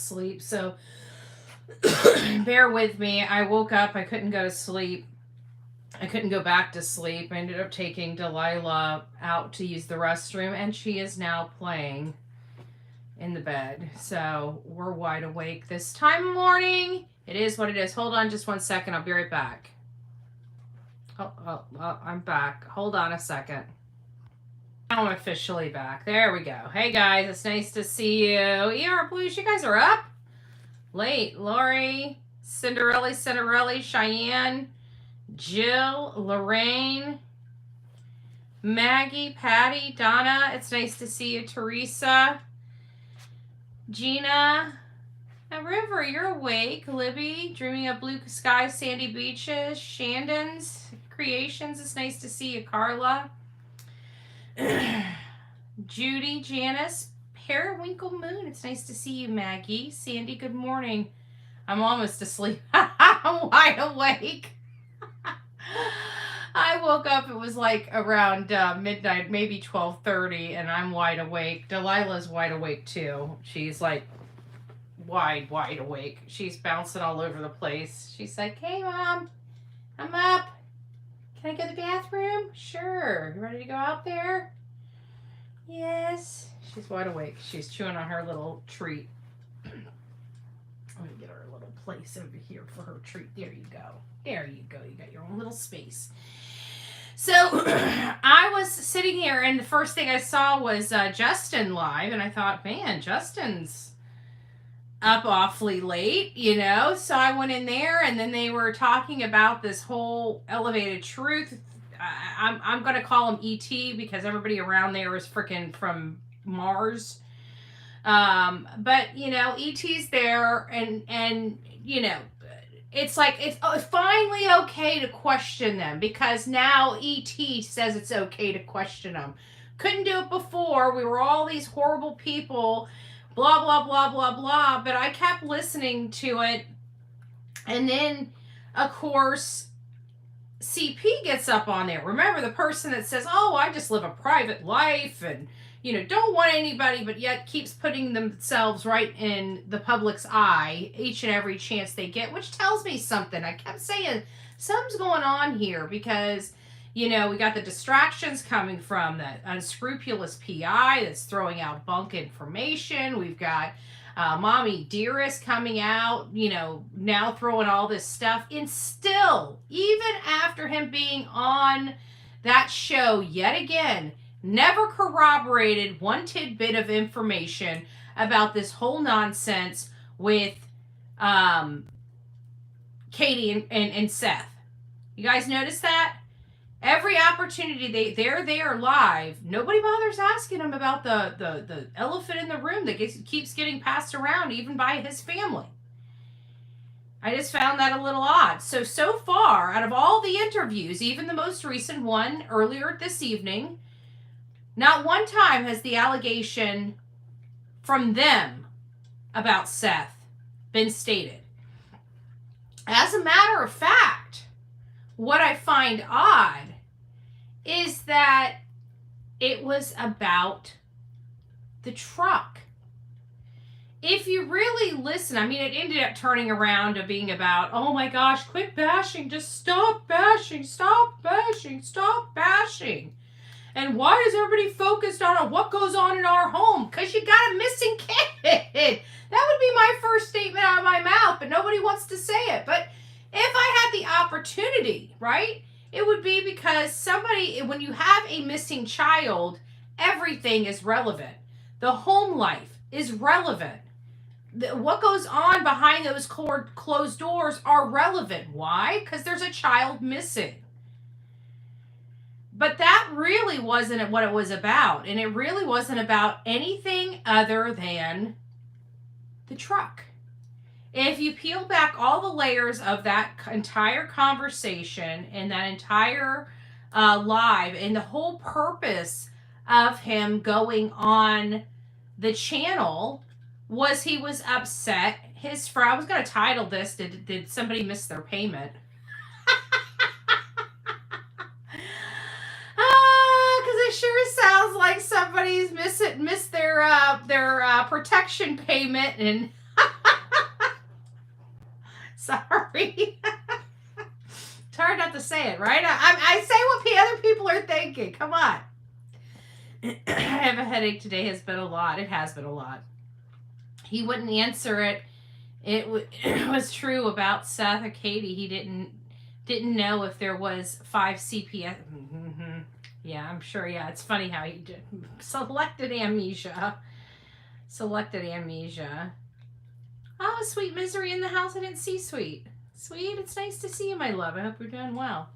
sleep. So bear with me. I woke up. I couldn't go to sleep. I couldn't go back to sleep. I ended up taking Delilah out to use the restroom, and she is now playing in the bed. So we're wide awake this time of morning. It is what it is. Hold on just 1 second. I'll be right back. Oh, I'm back. Hold on a second. Now I'm officially back. There we go. Hey guys, it's nice to see you. ER Blues, you guys are up late. Lori, Cinderella, Cheyenne, Jill, Lorraine, Maggie, Patty, Donna, it's nice to see you. Teresa, Gina, and River, you're awake. Libby, dreaming of blue skies, sandy beaches. Shandon's Creations, it's nice to see you. Carla, Judy, Janice, Periwinkle Moon, it's nice to see you. Maggie, Sandy, good morning. I'm almost asleep. I'm wide awake. I woke up, it was like around midnight, maybe 12:30, and I'm wide awake. Delilah's wide awake too. She's like wide awake. She's bouncing all over the place. She's like, hey Mom, I'm up. Can I go to the bathroom? Sure. You ready to go out there? Yes. She's wide awake. She's chewing on her little treat. Let me get her a little place over here for her treat. There you go. There you go. You got your own little space. So I was sitting here, and the first thing I saw was Justin live, and I thought, man, Justin's up awfully late, you know? So I went in there, and then they were talking about this whole elevated truth. I'm going to call him E.T. because everybody around there is freaking from Mars. But, you know, E.T.'s there, and you know, it's like, it's finally okay to question them, because now E.T. says it's okay to question them. Couldn't do it before. We were all these horrible people, blah, blah, blah, blah, blah. But I kept listening to it. And then, of course, CP gets up on there. Remember, the person that says, oh, I just live a private life and, you know, don't want anybody, but yet keeps putting themselves right in the public's eye each and every chance they get, which tells me something. I kept saying, something's going on here, because, you know, we got the distractions coming from that unscrupulous PI that's throwing out bunk information. We've got Mommy Dearest coming out, you know, now throwing all this stuff in. Still, even after him being on that show yet again, never corroborated one tidbit of information about this whole nonsense with Katie and Seth. You guys notice that? Every opportunity they're there live, nobody bothers asking him about the elephant in the room that keeps getting passed around even by his family. I just found that a little odd. So far, out of all the interviews, even the most recent one earlier this evening, not one time has the allegation from them about Seth been stated. As a matter of fact, what I find odd is that it was about the truck. If you really listen, I mean, it ended up turning around to being about, oh my gosh, quit bashing, just stop bashing, stop bashing, stop bashing. And why is everybody focused on what goes on in our home? Because you got a missing kid. That would be my first statement out of my mouth, but nobody wants to say it. But if I had the opportunity, right, it would be because somebody, when you have a missing child, everything is relevant. The home life is relevant. What goes on behind those closed doors are relevant. Why? Because there's a child missing. But that really wasn't what it was about. And it really wasn't about anything other than the truck. If you peel back all the layers of that entire conversation and that entire live, and the whole purpose of him going on the channel was he was upset. His friend, I was going to title this, did somebody miss their payment? Because it sure sounds like somebody's missed their protection payment, and Sorry. It's hard not to say it, right? I say what the other people are thinking. Come on. I have a headache today. Has been a lot. It has been a lot. He wouldn't answer it. It was true about Seth or Katie. He didn't know if there was 5 CPS. Mm-hmm. Yeah, I'm sure. Yeah, it's funny how he did. Selected amnesia. Oh, Sweet Misery in the house. I didn't see Sweet. Sweet, it's nice to see you, my love. I hope you're doing well.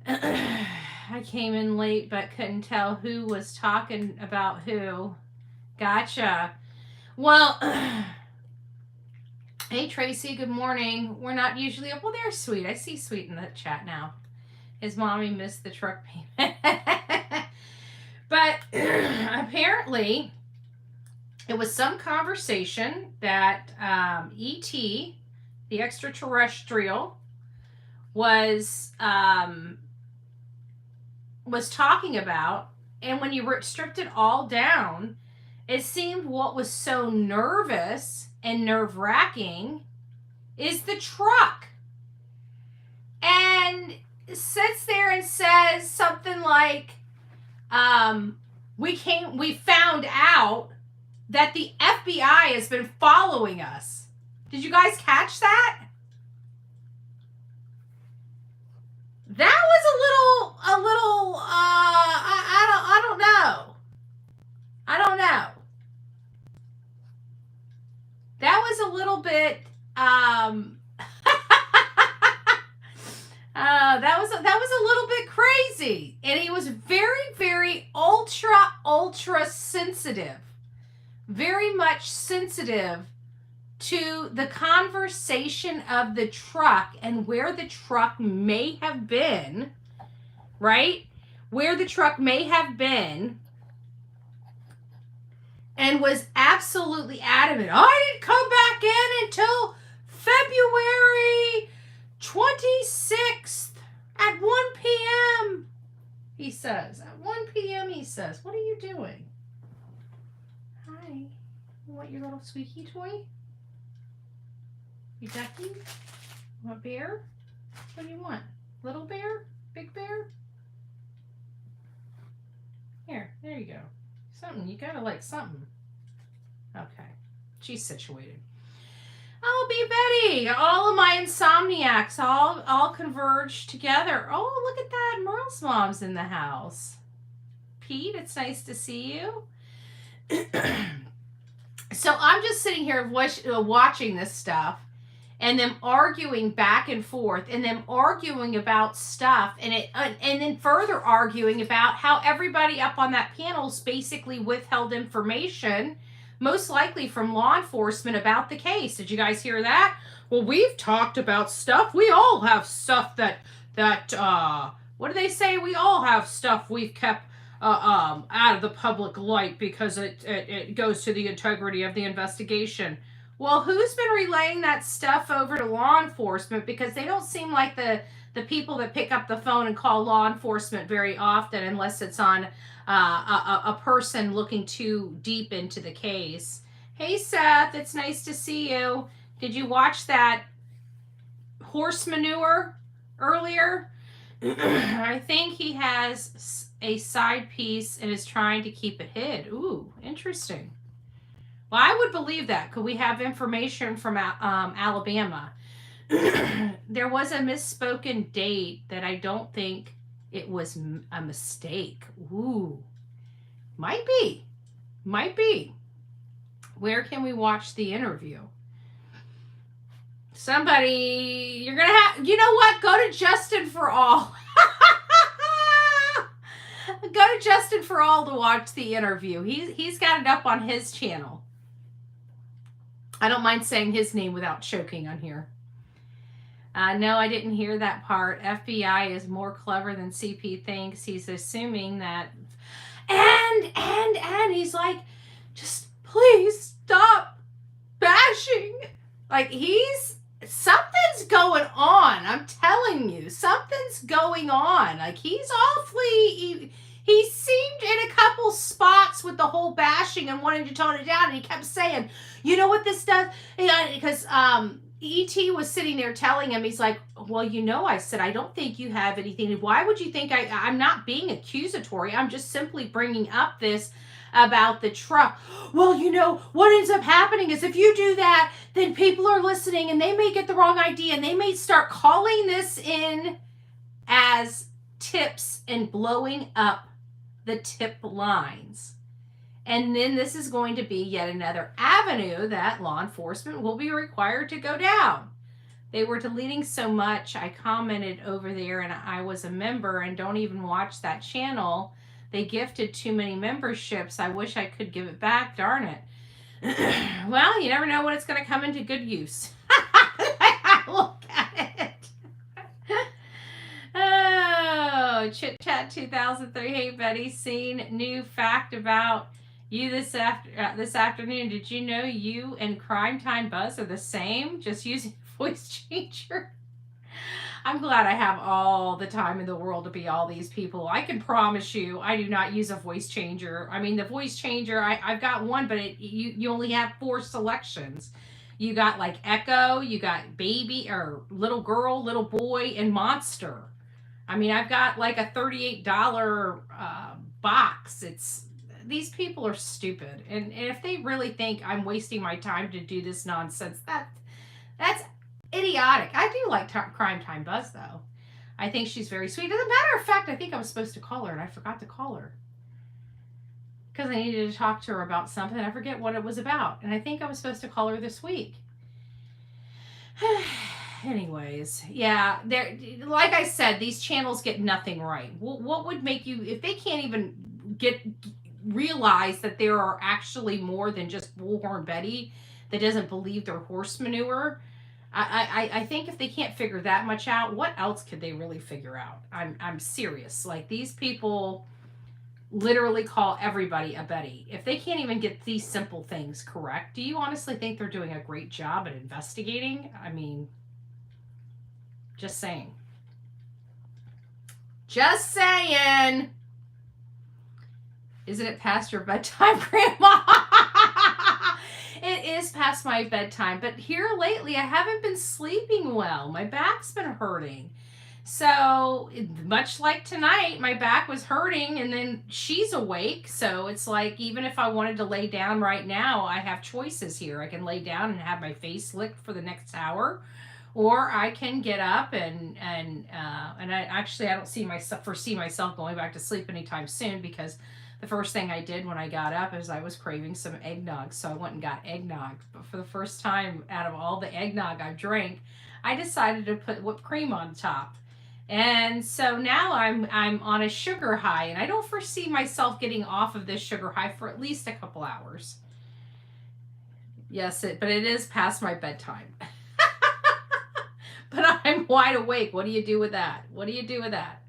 I came in late but couldn't tell who was talking about who. Gotcha. Well, hey, Tracy, good morning. We're not usually up. Well, there's Sweet. I see Sweet in the chat now. His mommy missed the truck payment. But apparently, it was some conversation that E.T., the extraterrestrial, was talking about. And when you stripped it all down, it seemed what was so nervous and nerve-wracking is the truck. And sits there and says something like, we found out that the FBI has been following us. Did you guys catch that? That was a little, I don't know. That was a little bit, that was a little bit crazy. And he was very, very ultra sensitive. Very much sensitive to the conversation of the truck and where the truck may have been, right? Where the truck may have been, and was absolutely adamant. I didn't come back in until February 26th at 1 p.m., he says. At 1 p.m., he says. What are you doing? Hi. You want your little squeaky toy? You ducky? You want bear? What do you want? Little bear? Big bear? Here, there you go. Something. You gotta like something. Okay. She's situated. Oh, be Betty. All of my insomniacs all converge together. Oh, look at that. Merle's mom's in the house. Pete, it's nice to see you. So I'm just sitting here watching this stuff and them arguing back and forth and them arguing about stuff and then further arguing about how everybody up on that panel's basically withheld information, most likely from law enforcement, about the case. Did you guys hear that? Well, we've talked about stuff. We all have stuff that what do they say? We all have stuff we've kept out of the public light because it goes to the integrity of the investigation. Well, who's been relaying that stuff over to law enforcement? Because they don't seem like the people that pick up the phone and call law enforcement very often, unless it's on a person looking too deep into the case. Hey, Seth, it's nice to see you. Did you watch that horse manure earlier? I think he has a side piece and is trying to keep it hid. Ooh, interesting. Well, I would believe that. Could we have information from Alabama? There was a misspoken date that I don't think it was a mistake. Ooh, might be. Where can we watch the interview? Somebody, you're going to have, you know what? Go to Justin for All. Go to Justin for All to watch the interview. He's got it up on his channel. I don't mind saying his name without choking on here. No, I didn't hear that part. FBI is more clever than CP thinks. He's assuming that. And he's like, just please stop bashing. Like something's going on. I'm telling you, something's going on. Like he's He seemed in a couple spots with the whole bashing and wanting to tone it down, and he kept saying, you know what this does? Because E.T. was sitting there telling him, he's like, well, I said, I don't think you have anything. Why would you think I'm not being accusatory? I'm just simply bringing up this about the truck. Well, what ends up happening is if you do that, then people are listening and they may get the wrong idea and they may start calling this in as tips and blowing up the tip lines. And then this is going to be yet another avenue that law enforcement will be required to go down. They were deleting so much. I commented over there, and I was a member and don't even watch that channel. They gifted too many memberships. I wish I could give it back. Darn it. Well, you never know when it's going to come into good use. Look at it. Oh, Chit Chat 2003. Hey, Betty, seen new fact about you this afternoon. Did you know you and Crime Time Buzz are the same? Just using voice changer. I'm glad I have all the time in the world to be all these people. I can promise you I do not use a voice changer. I mean, the voice changer, I've got one, but you only have 4 selections. You got like Echo, you got baby or little girl, little boy, and monster. I mean, I've got like a $38 box. These people are stupid. And if they really think I'm wasting my time to do this nonsense, that's idiotic. I do like Crime Time Buzz, though. I think she's very sweet. As a matter of fact, I think I was supposed to call her, and I forgot to call her. Because I needed to talk to her about something. I forget what it was about. And I think I was supposed to call her this week. Anyways, yeah, like I said, these channels get nothing right. What would make you, if they can't even realize that there are actually more than just Bullhorn Betty that doesn't believe they're horse manure, I think if they can't figure that much out, what else could they really figure out? I'm serious. Like, these people literally call everybody a Betty. If they can't even get these simple things correct, do you honestly think they're doing a great job at investigating? I mean, just saying. Just saying. Isn't it past your bedtime, Grandma? It is past my bedtime, but here lately I haven't been sleeping well. My back's been hurting. So much like tonight, my back was hurting and then she's awake. So it's like, even if I wanted to lay down right now, I have choices here. I can lay down and have my face licked for the next hour, or I can get up and I don't foresee myself going back to sleep anytime soon, because the first thing I did when I got up is I was craving some eggnog, so I went and got eggnog. But for the first time out of all the eggnog I've drank, I decided to put whipped cream on top. And so now I'm on a sugar high, and I don't foresee myself getting off of this sugar high for at least a couple hours. Yes, but it is past my bedtime. But I'm wide awake. What do you do with that? What do you do with that?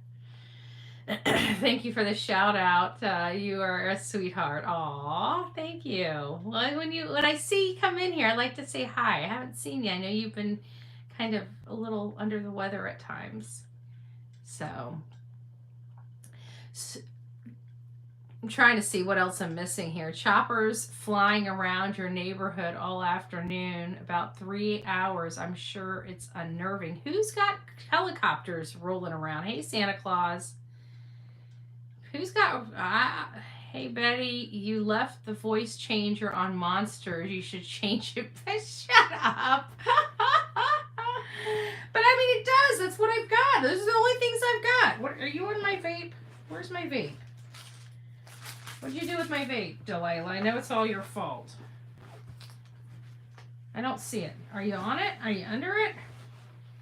Thank you for the shout out. You are a sweetheart. Aw, thank you. Well, when I see you come in here, I like to say hi. I haven't seen you. I know you've been kind of a little under the weather at times. So I'm trying to see what else I'm missing here. Choppers flying around your neighborhood all afternoon, about 3 hours. I'm sure it's unnerving. Who's got helicopters rolling around? Hey, Santa Claus. Who's got... hey, Betty, you left the voice changer on Monsters. You should change it. Shut up. But I mean, it does. That's what I've got. Those are the only things I've got. What, are you on my vape? Where's my vape? What'd you do with my vape, Delilah? I know it's all your fault. I don't see it. Are you on it? Are you under it?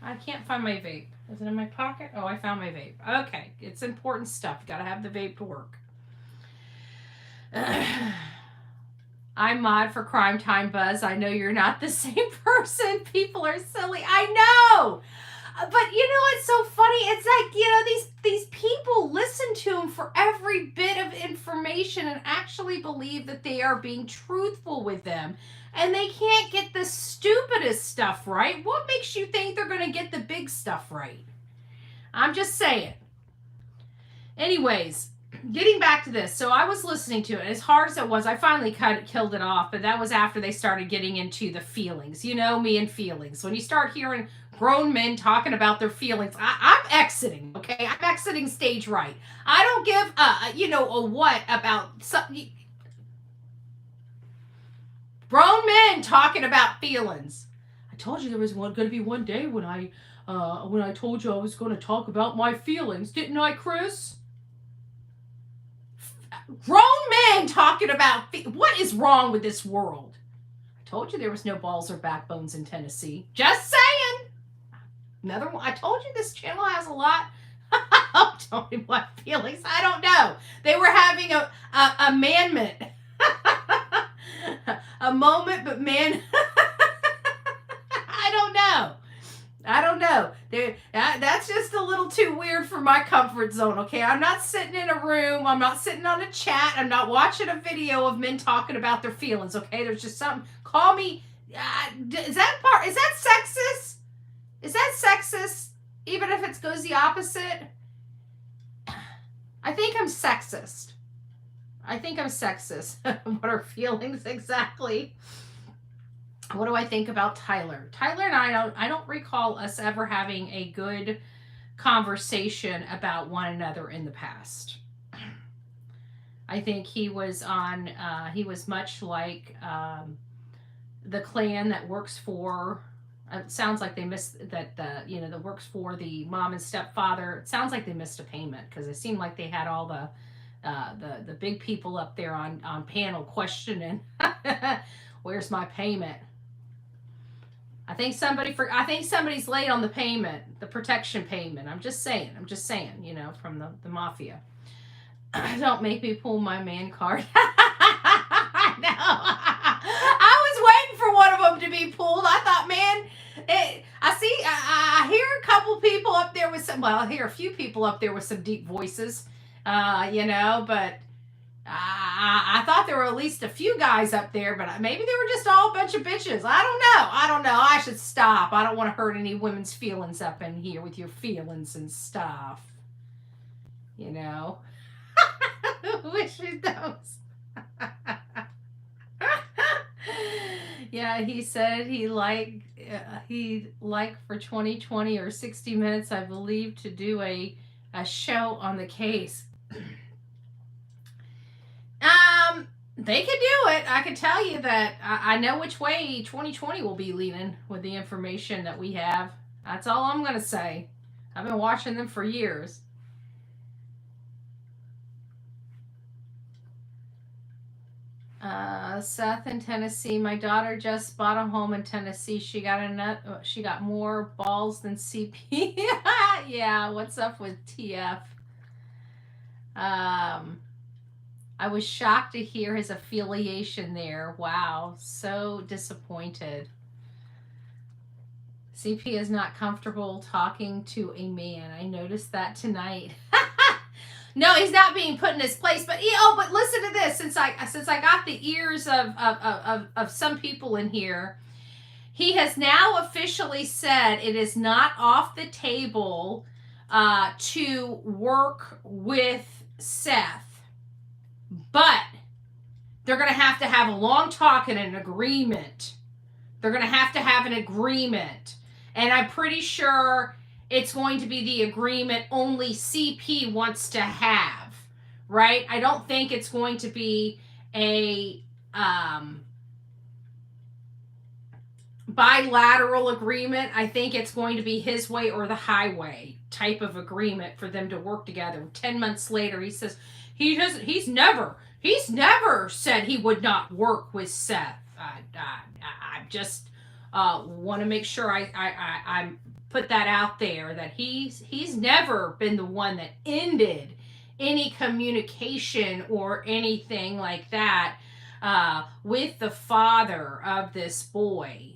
I can't find my vape. Is it in my pocket? Oh, I found my vape. Okay. It's important stuff. You gotta have the vape to work. I'm Mod for Crime Time Buzz. I know you're not the same person. People are silly. I know. But you know what's so funny? It's like, these people listen to him for every bit of information and actually believe that they are being truthful with them. And they can't get the stupidest stuff right. What makes you think they're going to get the big stuff right? I'm just saying. Anyways, getting back to this. So I was listening to it. As hard as it was, I finally killed it off. But that was after they started getting into the feelings. You know me and feelings. When you start hearing grown men talking about their feelings, I'm exiting. Okay, I'm exiting stage right. I don't give a what about something. Grown men talking about feelings. I told you there was going to be one day when I told you I was going to talk about my feelings, didn't I, Chris? Grown men talking about what is wrong with this world? I told you there was no balls or backbones in Tennessee. Just saying. Another one. I told you this channel has a lot. Tell me what feelings. I don't know. They were having a amendment. A moment, but man, I don't know. That's just a little too weird for my comfort zone, okay? I'm not sitting in a room. I'm not sitting on a chat. I'm not watching a video of men talking about their feelings, okay? There's just something. Call me. Is that sexist? Is that sexist? Even if it goes the opposite? I think I'm sexist. What are feelings exactly? What do I think about Tyler? Tyler and I don't recall us ever having a good conversation about one another in the past. I think he was much like the clan that works for, it sounds like they missed that works for the mom and stepfather. It sounds like they missed a payment because it seemed like they had all the big people up there on panel questioning, where's my payment? I think somebody's late on the payment, the protection payment. I'm just saying, from the mafia. Don't make me pull my man card. I know. I was waiting for one of them to be pulled. I thought, man, I hear a couple people up there with I hear a few people up there with some deep voices, but I thought there were at least a few guys up there, but maybe they were just all a bunch of bitches. I don't know. I should stop. I don't want to hurt any women's feelings up in here with your feelings and stuff. Wish me those. Yeah, he said he'd like for 2020 or 60 minutes, I believe, to do a show on the case. They could do it. I can tell you that I know which way 2020 will be leaning with the information that we have. That's all I'm going to say. I've been watching them for years. Seth in Tennessee. My daughter just bought a home in Tennessee. She got more balls than CP. Yeah, what's up with TF? I was shocked to hear his affiliation there. Wow, so disappointed. CP is not comfortable talking to a man. I noticed that tonight. No, he's not being put in his place. But but listen to this. Since I got the ears of some people in here, he has now officially said it is not off the table to work with Seth. But they're going to have a long talk and an agreement. They're going to have an agreement. And I'm pretty sure it's going to be the agreement only CP wants to have, right? I don't think it's going to be a bilateral agreement. I think it's going to be his way or the highway type of agreement for them to work together. 10 months later, he says he's never said he would not work with Seth. I just want to make sure I put that out there, that he's never been the one that ended any communication or anything like that with the father of this boy.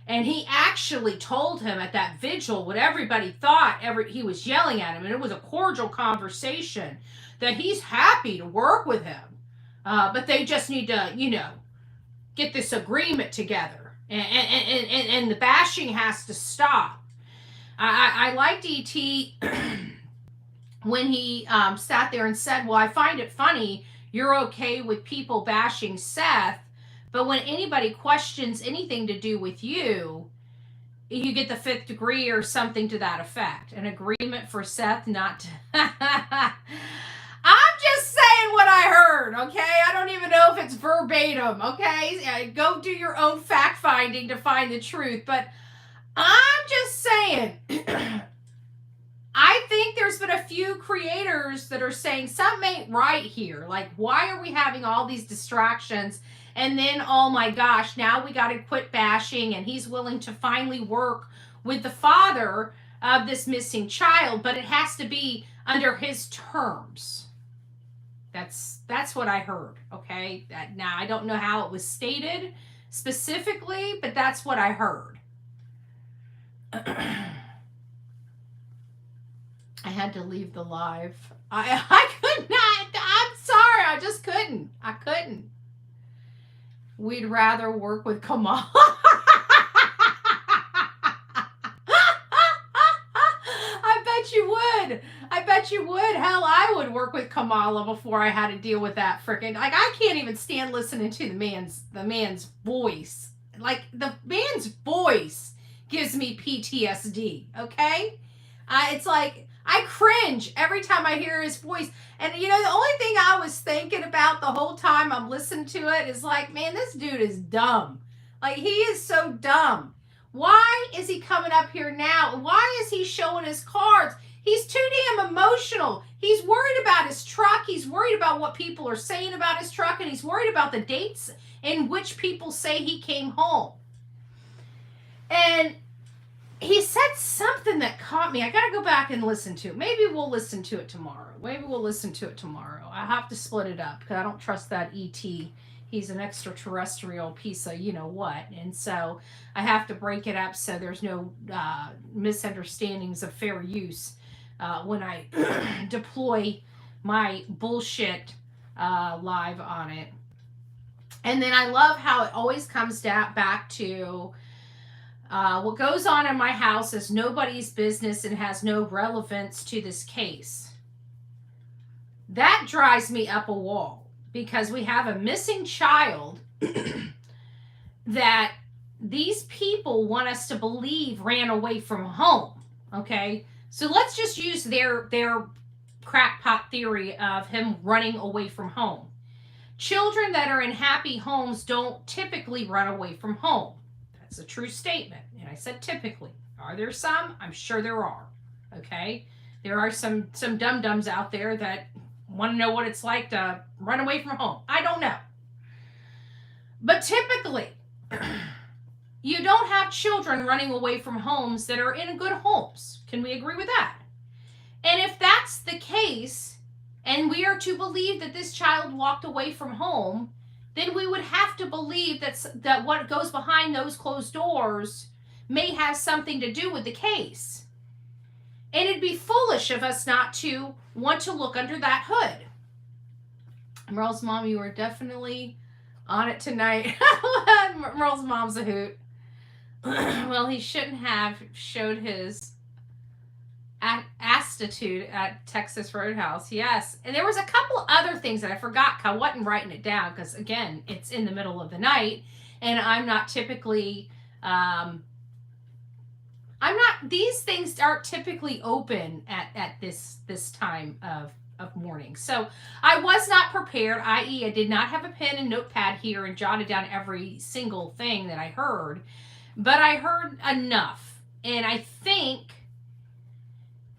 And he actually told him at that vigil what everybody thought. He was yelling at him, and it was a cordial conversation, that he's happy to work with him. But they just need to, get this agreement together. And the bashing has to stop. I liked E.T. when he sat there and said, well, I find it funny you're okay with people bashing Seth, but when anybody questions anything to do with you, you get the 5th degree or something to that effect. An agreement for Seth not to. I'm just saying what I heard, okay? I don't even know if it's verbatim, okay? Go do your own fact finding to find the truth, but I'm just saying. I think there's been a few creators that are saying something ain't right here. Like, why are we having all these distractions? And then, oh my gosh, now we got to quit bashing, and he's willing to finally work with the father of this missing child, but it has to be under his terms. That's what I heard, okay? Now, I don't know how it was stated specifically, but that's what I heard. I had to leave the live. I could not. I'm sorry. I just couldn't. I couldn't. We'd rather work with Kamal. I bet you would. I bet you would. Hell, I would work with Kamala before I had to deal with that freaking. Like, I can't even stand listening to the man's voice. Like, the man's voice gives me PTSD. Okay, it's like I cringe every time I hear his voice. And you know, the only thing I was thinking about the whole time I'm listening to it is like, man, this dude is dumb. Like, he is so dumb. Why is he coming up here now? Why is he showing his cards? He's too damn emotional. He's worried about his truck. He's worried about what people are saying about his truck. And he's worried about the dates in which people say he came home. And he said something that caught me. I got to go back and listen to it. Maybe we'll listen to it tomorrow. I have to split it up because I don't trust that ET. He's an extraterrestrial piece of you know what. And so I have to break it up so there's no misunderstandings of fair use when I deploy my bullshit live on it. And then I love how it always comes back to what goes on in my house is nobody's business and has no relevance to this case. That drives me up a wall because we have a missing child that these people want us to believe ran away from home. Okay, so let's just use their crackpot theory of him running away from home. Children that are in happy homes don't typically run away from home. That's a true statement. And I said typically. Are there some? I'm sure there are. Okay? There are some dum-dums out there that want to know what it's like to run away from home. I don't know. But typically, you don't have children running away from homes that are in good homes. Can we agree with that? And if that's the case, and we are to believe that this child walked away from home, then we would have to believe that what goes behind those closed doors may have something to do with the case. And it'd be foolish of us not to want to look under that hood. Merle's mom, you are definitely on it tonight. Merle's mom's a hoot. Well, he shouldn't have showed his attitude at Texas Roadhouse. Yes. And there was a couple other things that I forgot. I wasn't writing it down because, again, it's in the middle of the night. And I'm not typically... these things aren't typically open at this time of morning. So I was not prepared, i.e. I did not have a pen and notepad here and jotted down every single thing that I heard. But I heard enough. And I think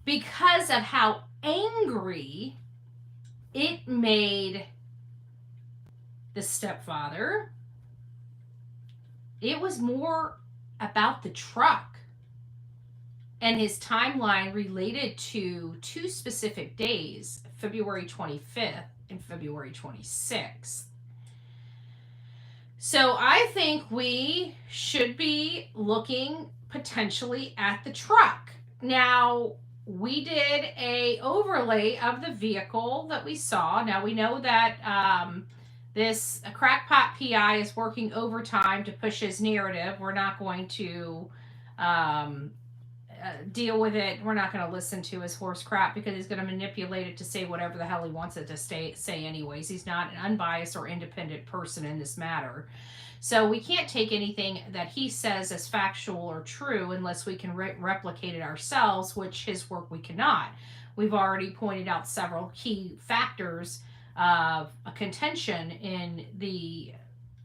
because of how angry it made the stepfather, it was more about the truck and his timeline related to two specific days, February 25th and February 26th. So I think we should be looking potentially at the truck. Now, we did a overlay of the vehicle that we saw. Now, we know that this crackpot PI is working overtime to push his narrative. We're not going to deal with it. We're not going to listen to his horse crap because he's going to manipulate it to say whatever the hell he wants it to say anyways. He's not an unbiased or independent person in this matter. So we can't take anything that he says as factual or true unless we can replicate it ourselves, which his work we cannot. We've already pointed out several key factors of a contention in the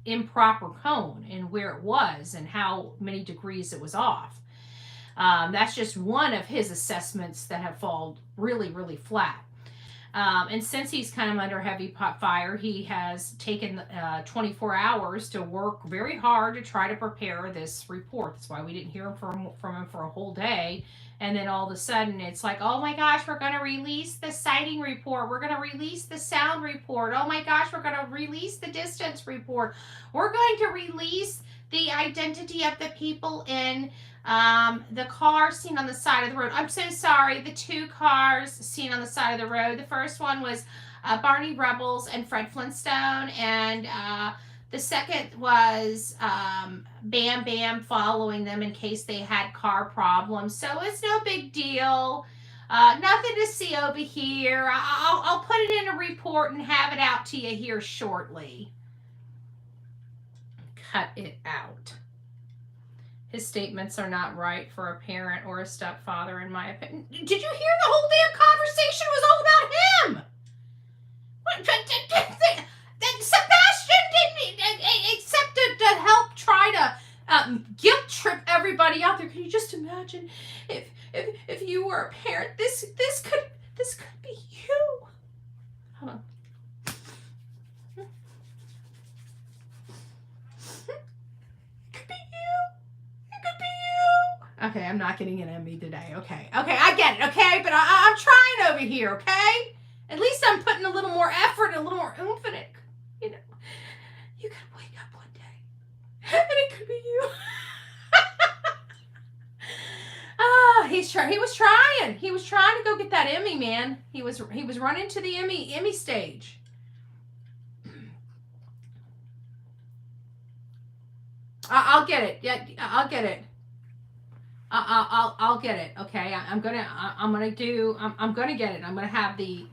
improper cone and where it was and how many degrees it was off. That's just one of his assessments that have fallen really, really flat. And since he's kind of under heavy fire, he has taken 24 hours to work very hard to try to prepare this report. That's why we didn't hear from him for a whole day. And then all of a sudden, it's like, oh my gosh, we're going to release the sighting report. We're going to release the sound report. Oh my gosh, we're going to release the distance report. We're going to release the identity of the people in the car seen on the side of the road. I'm so sorry. The two cars seen on the side of the road. The first one was Barney Rebels and Fred Flintstone. And the second was Bam Bam following them in case they had car problems. So it's no big deal. Nothing to see over here. I'll put it in a report and have it out to you here shortly. Cut it out. His statements are not right for a parent or a stepfather, in my opinion. Did you hear the whole damn conversation was all about him? Sebastian didn't, except to help try to guilt trip everybody out there. Can you just imagine if you were a parent? This could be you. Hold on. Okay, I'm not getting an Emmy today. Okay, I get it, okay? But I'm trying over here, okay? At least I'm putting a little more effort and a little more oomph in it. You know, you could wake up one day, and it could be you. He was trying. He was trying to go get that Emmy, man. He was running to the Emmy stage. I'll get it. Yeah, I'll get it. I'll get it. Okay, I'm gonna get it. I'm gonna have the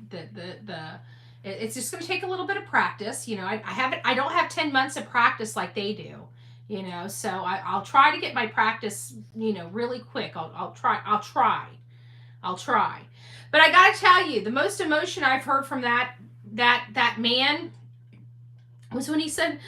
it's just gonna take a little bit of practice. You know, I don't have 10 months of practice like they do. You know, so I'll try to get my practice, you know, really quick. I'll try. But I gotta tell you, the most emotion I've heard from that man was when he said,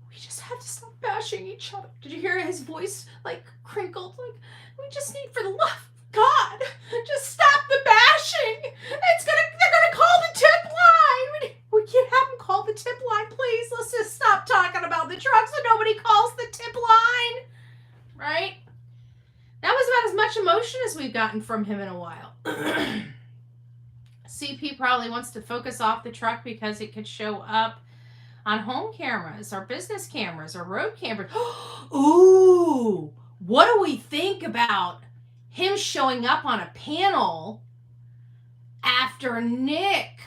"We just have to stop bashing each other." Did you hear his voice like crinkled? Like, we just need, for the love of God, just stop the bashing. They're gonna call the tip line. We can't have them call the tip line, please. Let's just stop talking about the truck so nobody calls the tip line. Right? That was about as much emotion as we've gotten from him in a while. CP probably wants to focus off the truck because it could show up on home cameras or business cameras or road cameras. Ooh, what do we think about him showing up on a panel after Nick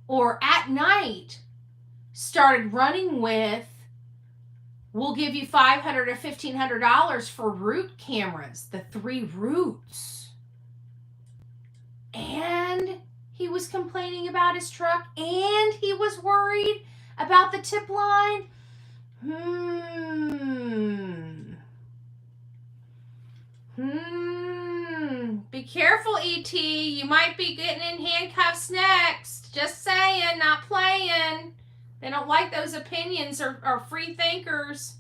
or at night started running with, we'll give you $500 or $1,500 for route cameras, the 3 routes. And he was complaining about his truck and he was worried about the tip line? Be careful, E.T. You might be getting in handcuffs next. Just saying, not playing. They don't like those opinions or free thinkers.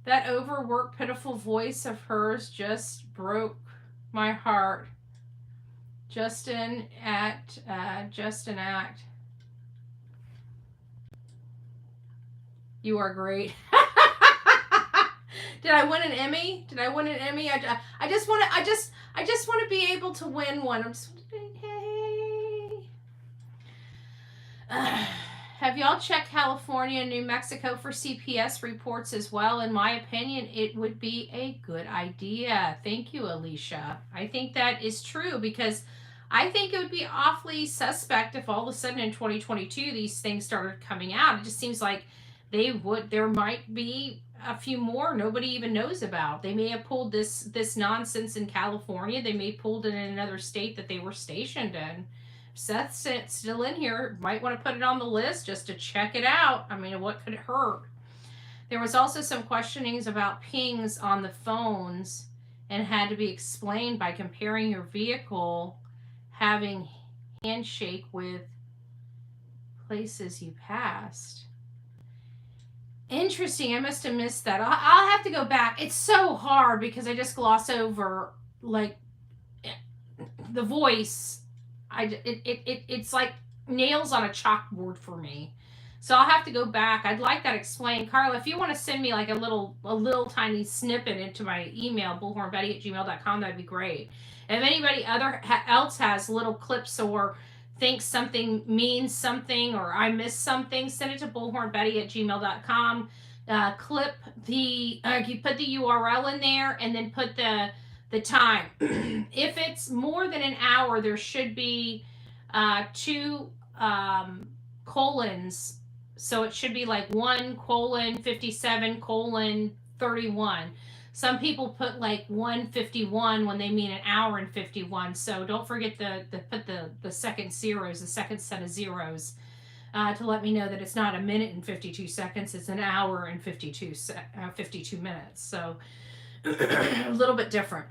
That overworked, pitiful voice of hers just broke my heart. Justin Act. You are great. Did I win an Emmy? I just want to be able to win one. I'm just hey. Have y'all checked California and New Mexico for CPS reports as well? In my opinion, it would be a good idea. Thank you, Alicia. I think that is true because I think it would be awfully suspect if all of a sudden in 2022 these things started coming out. It just seems like there might be a few more nobody even knows about. They may have pulled this nonsense in California. They may have pulled it in another state that they were stationed in. Seth's still in here. Might want to put it on the list just to check it out. I mean, what could it hurt? There was also some questionings about pings on the phones and had to be explained by comparing your vehicle having handshake with places you passed. Interesting. I must have missed that. I'll have to go back. It's so hard because I just gloss over like the voice. It's like nails on a chalkboard for me. So I'll have to go back. I'd like that explained. Carla, if you want to send me like a little tiny snippet into my email, bullhornbetty@gmail.com, that'd be great. And if anybody else has little clips or thinks something means something or I missed something, send it to bullhornbetty@gmail.com. Clip the, you put the URL in there and then put the time. If it's more than an hour, there should be 2 colons. So it should be like 1:57:31. Some people put like 1:51 when they mean an hour and 51. So don't forget to put the second zeros, the second set of zeros, to let me know that it's not a minute and 52 seconds. It's an hour and 52 minutes. So a little bit different.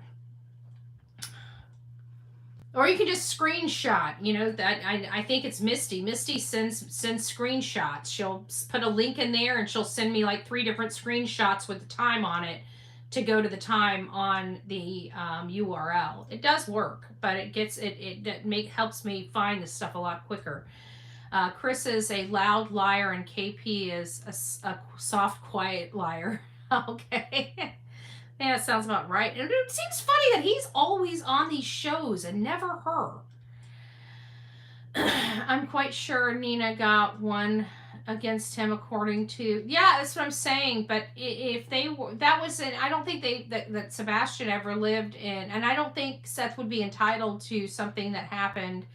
Or you can just screenshot, that I think it's Misty. Misty sends screenshots. She'll put a link in there and she'll send me like 3 different screenshots with the time on it to go to the time on the URL. It does work, but it helps me find this stuff a lot quicker. Chris is a loud liar and KP is a soft, quiet liar. Okay. Yeah, that sounds about right. And it seems funny that he's always on these shows and never her. I'm quite sure Nina got one against him according to... Yeah, that's what I'm saying. But if they were... That was I don't think that Sebastian ever lived in... And I don't think Seth would be entitled to something that happened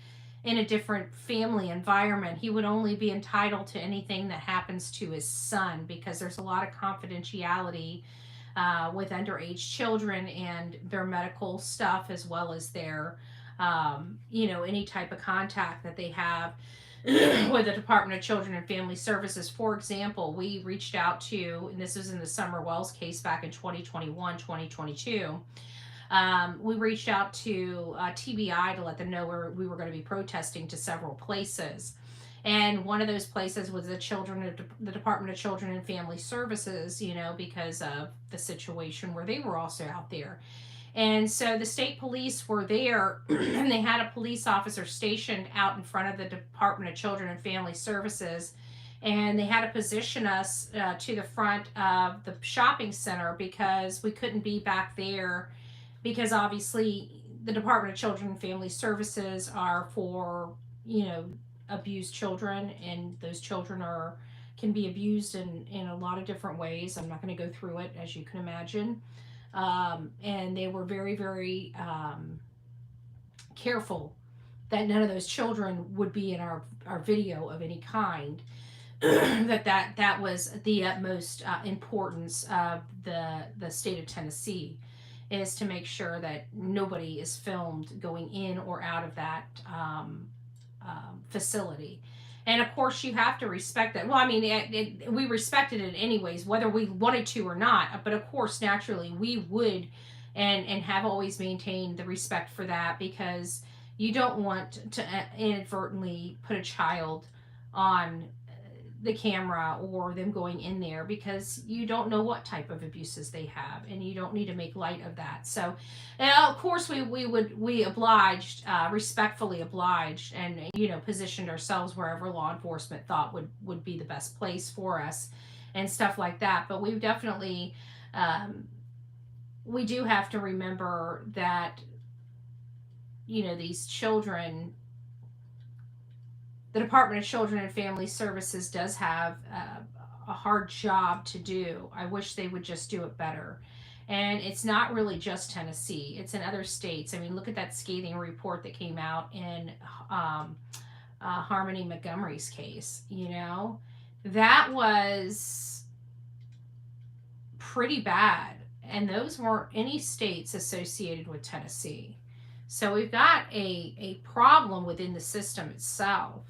in a different family environment. He would only be entitled to anything that happens to his son because there's a lot of confidentiality with underage children and their medical stuff, as well as their, any type of contact that they have with the Department of Children and Family Services. For example, we reached out to, and this was in the Summer Wells case back in 2021, 2022. We reached out to TBI to let them know we were going to be protesting to several places. And one of those places was the Department of Children and Family Services, because of the situation where they were also out there. And so the state police were there and they had a police officer stationed out in front of the Department of Children and Family Services. And they had to position us to the front of the shopping center because we couldn't be back there because obviously the Department of Children and Family Services are for, abused children, and those children can be abused in a lot of different ways. I'm not going to go through it, as you can imagine. And they were very, very careful that none of those children would be in our video of any kind. that was the utmost importance of the state of Tennessee, is to make sure that nobody is filmed going in or out of that facility. And of course you have to respect that. Well, I mean, we respected it anyways, whether we wanted to or not, but of course naturally we would and have always maintained the respect for that, because you don't want to inadvertently put a child on the camera or them going in there, because you don't know what type of abuses they have, and you don't need to make light of that. So of course we obliged, respectfully obliged, and positioned ourselves wherever law enforcement thought would be the best place for us and stuff like that. But we've definitely we do have to remember that these children, the Department of Children and Family Services does have a hard job to do. I wish they would just do it better. And it's not really just Tennessee. It's in other states. I mean, look at that scathing report that came out in Harmony Montgomery's case. That was pretty bad. And those weren't any states associated with Tennessee. So we've got a problem within the system itself.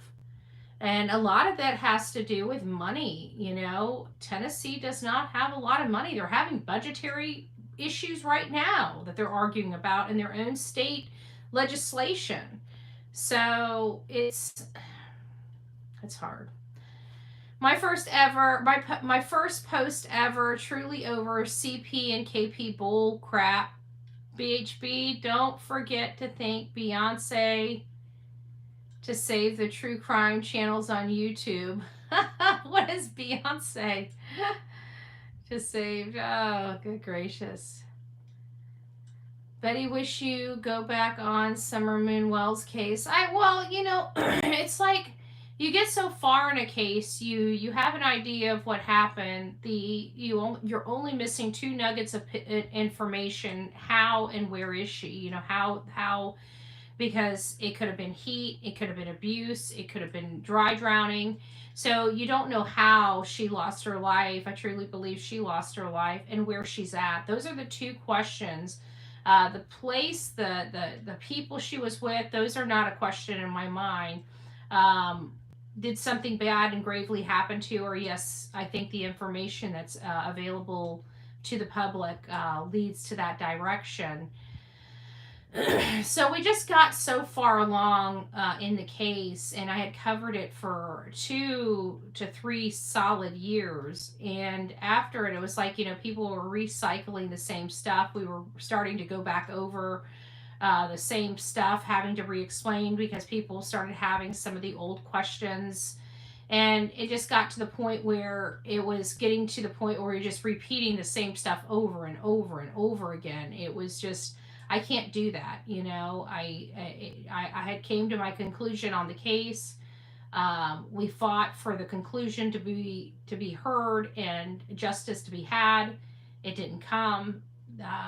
And a lot of that has to do with money. You know, Tennessee does not have a lot of money. They're having budgetary issues right now that they're arguing about in their own state legislation. So it's hard. My first post ever, truly over CP and KP bull crap. BHB, don't forget to thank Beyonce to save the true crime channels on YouTube. What is Beyonce to save? Oh, good gracious. Betty, wish you go back on Summer Moon Wells case. Well, you know, it's like you get so far in a case, you have an idea of what happened. You're only missing 2 nuggets of information. How and where is she? You know, how because it could have been heat, it could have been abuse, it could have been dry drowning. So you don't know how she lost her life. I truly believe she lost her life, and where she's at. Those are the 2 questions. The place, the people she was with, those are not a question in my mind. Did something bad and gravely happen to her? Yes, I think the information that's available to the public leads to that direction. So we just got so far along in the case, and I had covered it for 2 to 3 solid years. And after it was like, you know, people were recycling the same stuff. We were starting to go back over the same stuff, having to re-explain because people started having some of the old questions. And it just got to the point where it was getting to the point where you're just repeating the same stuff over and over and over again. It was just, I can't do that. You know, I had came to my conclusion on the case. We fought for the conclusion to be heard and justice to be had. It didn't come.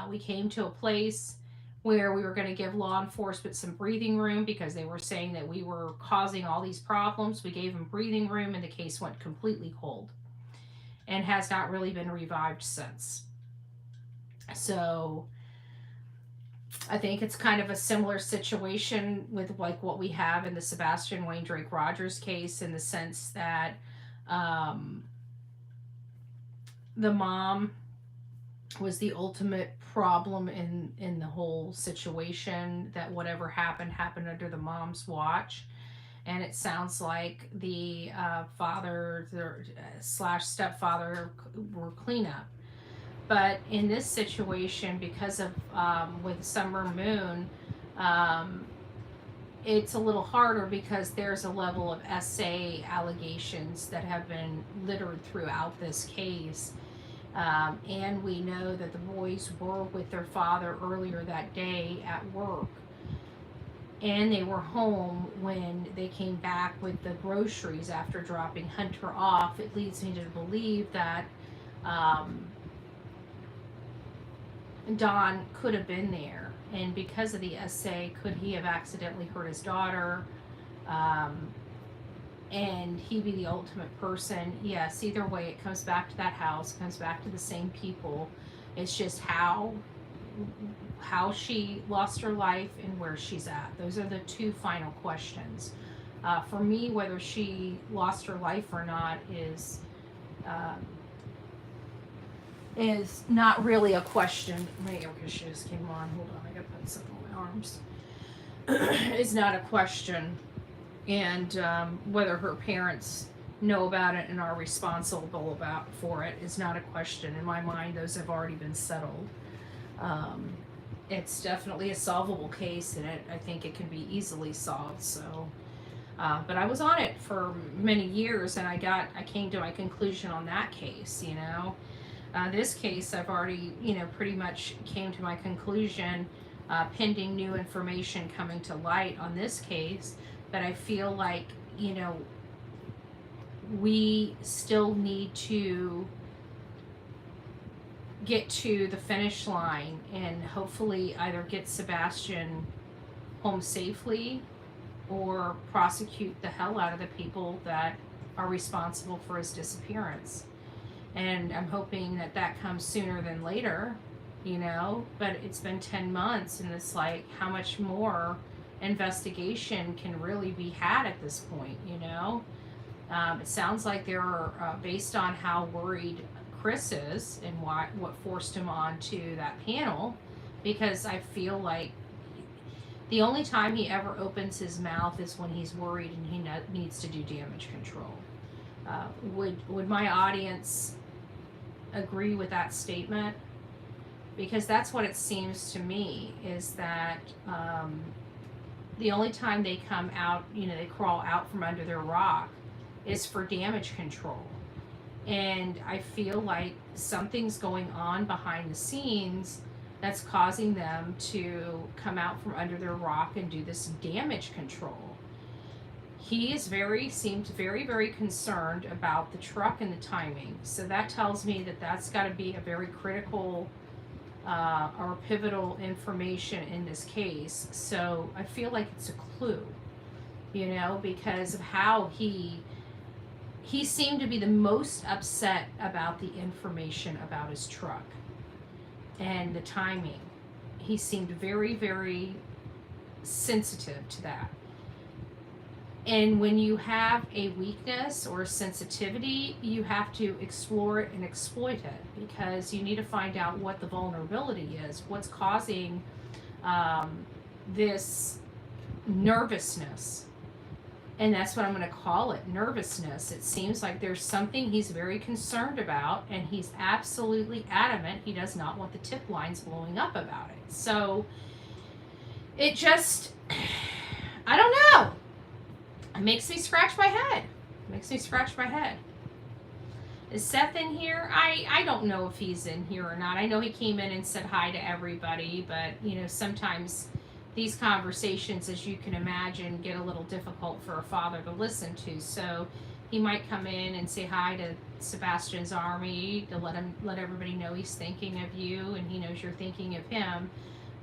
We came to a place where we were going to give law enforcement some breathing room because they were saying that we were causing all these problems. We gave them breathing room, and the case went completely cold and has not really been revived since. So I think it's kind of a similar situation with like what we have in the Sebastian Wayne Drake Rogers case, in the sense that the mom was the ultimate problem in the whole situation, that whatever happened under the mom's watch. And it sounds like the father / stepfather were cleanup. But in this situation, because of with Summer Moon, it's a little harder because there's a level of SA allegations that have been littered throughout this case. And we know that the boys were with their father earlier that day at work. And they were home when they came back with the groceries after dropping Hunter off. It leads me to believe that Don could have been there. And because of the SA, could he have accidentally hurt his daughter? And he be the ultimate person? Yes, either way, it comes back to that house, comes back to the same people. It's just how she lost her life and where she's at. Those are the 2 final questions. For me, whether she lost her life or not is not really a question. My air conditioner just came on. Hold on, I gotta put something on my arms. It's not a question. And whether her parents know about it and are responsible for it is not a question. In my mind, those have already been settled. It's definitely a solvable case, and I think it can be easily solved. So, but I was on it for many years, and I came to my conclusion on that case. You know, this case I've already, you know, pretty much came to my conclusion, pending new information coming to light on this case. But I feel like, you know, we still need to get to the finish line and hopefully either get Sebastian home safely or prosecute the hell out of the people that are responsible for his disappearance. And I'm hoping that that comes sooner than later, you know, but it's been 10 months and it's like, how much more investigation can really be had at this point, you know? It sounds like they're, based on how worried Chris is and what forced him on to that panel, because I feel like the only time he ever opens his mouth is when he's worried and he needs to do damage control. Would my audience agree with that statement? Because that's what it seems to me, is that the only time they come out, you know, they crawl out from under their rock is for damage control. And I feel like something's going on behind the scenes that's causing them to come out from under their rock and do this damage control. He is seemed very, very concerned about the truck and the timing. So that tells me that that's got to be a very critical or pivotal information in this case. So I feel like it's a clue, you know, because of how he seemed to be the most upset about the information about his truck and the timing. He seemed very, very sensitive to that. And when you have a weakness or a sensitivity, you have to explore it and exploit it, because you need to find out what the vulnerability is, what's causing this nervousness. And that's what I'm going to call it, nervousness. It seems like there's something he's very concerned about, and he's absolutely adamant he does not want the tip lines blowing up about it. So it just, I don't know. It makes me scratch my head. Is Seth in here? I don't know if he's in here or not. I know he came in and said hi to everybody, but you know, sometimes these conversations, as you can imagine, get a little difficult for a father to listen to. So he might come in and say hi to Sebastian's army to let everybody know he's thinking of you and he knows you're thinking of him.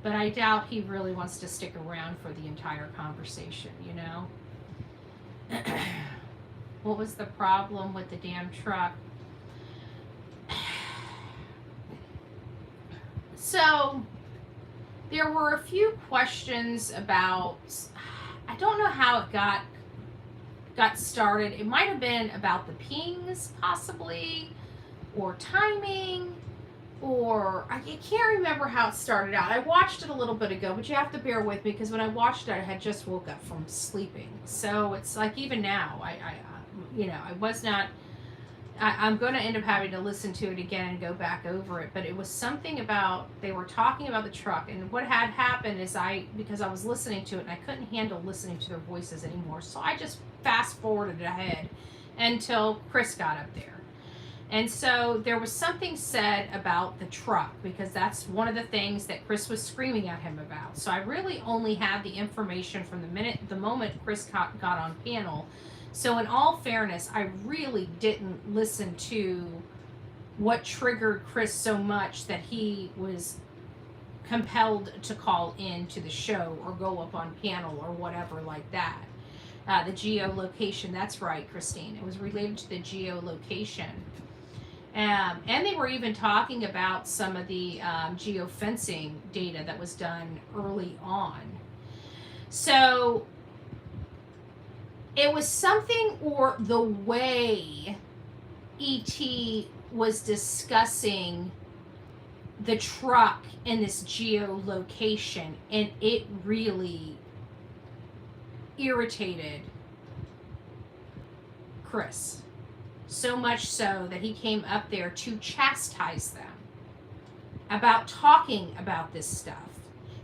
But I doubt he really wants to stick around for the entire conversation, you know? What was the problem with the damn truck? So there were a few questions about, I don't know how it got started. It might have been about the pings possibly, or timing, or I can't remember how it started out. I watched it a little bit ago, but you have to bear with me because when I watched it, I had just woke up from sleeping. So it's like even now, I'm going to end up having to listen to it again and go back over it. But it was something about, they were talking about the truck, and what had happened is because I was listening to it and I couldn't handle listening to their voices anymore. So I just fast forwarded ahead until Chris got up there. And so there was something said about the truck, because that's one of the things that Chris was screaming at him about. So I really only had the information from the moment Chris got on panel. So in all fairness, I really didn't listen to what triggered Chris so much that he was compelled to call in to the show or go up on panel or whatever like that. The geolocation, that's right, Christine. It was related to the geolocation. And they were even talking about some of the geofencing data that was done early on. So it was something, or the way E.T. was discussing the truck and this geolocation, and it really irritated Chris. So much so that he came up there to chastise them about talking about this stuff,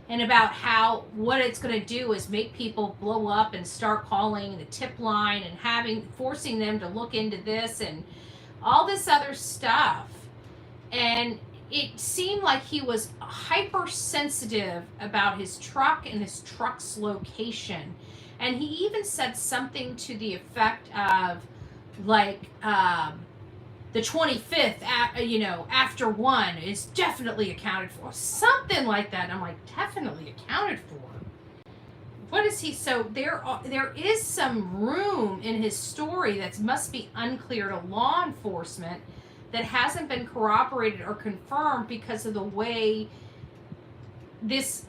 and about how what it's going to do is make people blow up and start calling the tip line and forcing them to look into this and all this other stuff. And it seemed like he was hypersensitive about his truck and his truck's location. And he even said something to the effect of, like, the 25th, after 1 is definitely accounted for. Something like that. And I'm like, definitely accounted for? What is he? So there is some room in his story that must be unclear to law enforcement that hasn't been corroborated or confirmed because of the way this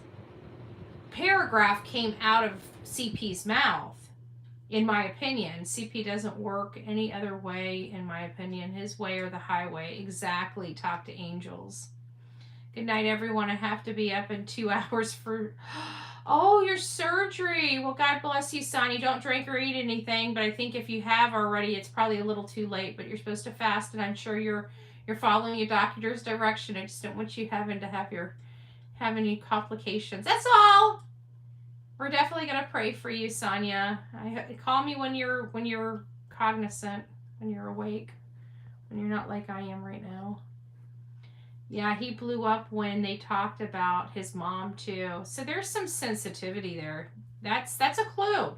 paragraph came out of CP's mouth. In my opinion, CP doesn't work any other way, in my opinion. His way or the highway. Exactly. Talk to angels. Good night, everyone. I have to be up in 2 hours for... Oh, your surgery. Well, God bless you, son. You don't drink or eat anything, but I think if you have already, it's probably a little too late, but you're supposed to fast, and I'm sure you're following your doctor's direction. I just don't want you have any complications. That's all. We're definitely gonna pray for you, Sonia. Call me when you're cognizant, when you're awake, when you're not like I am right now. Yeah, he blew up when they talked about his mom too. So there's some sensitivity there. That's a clue.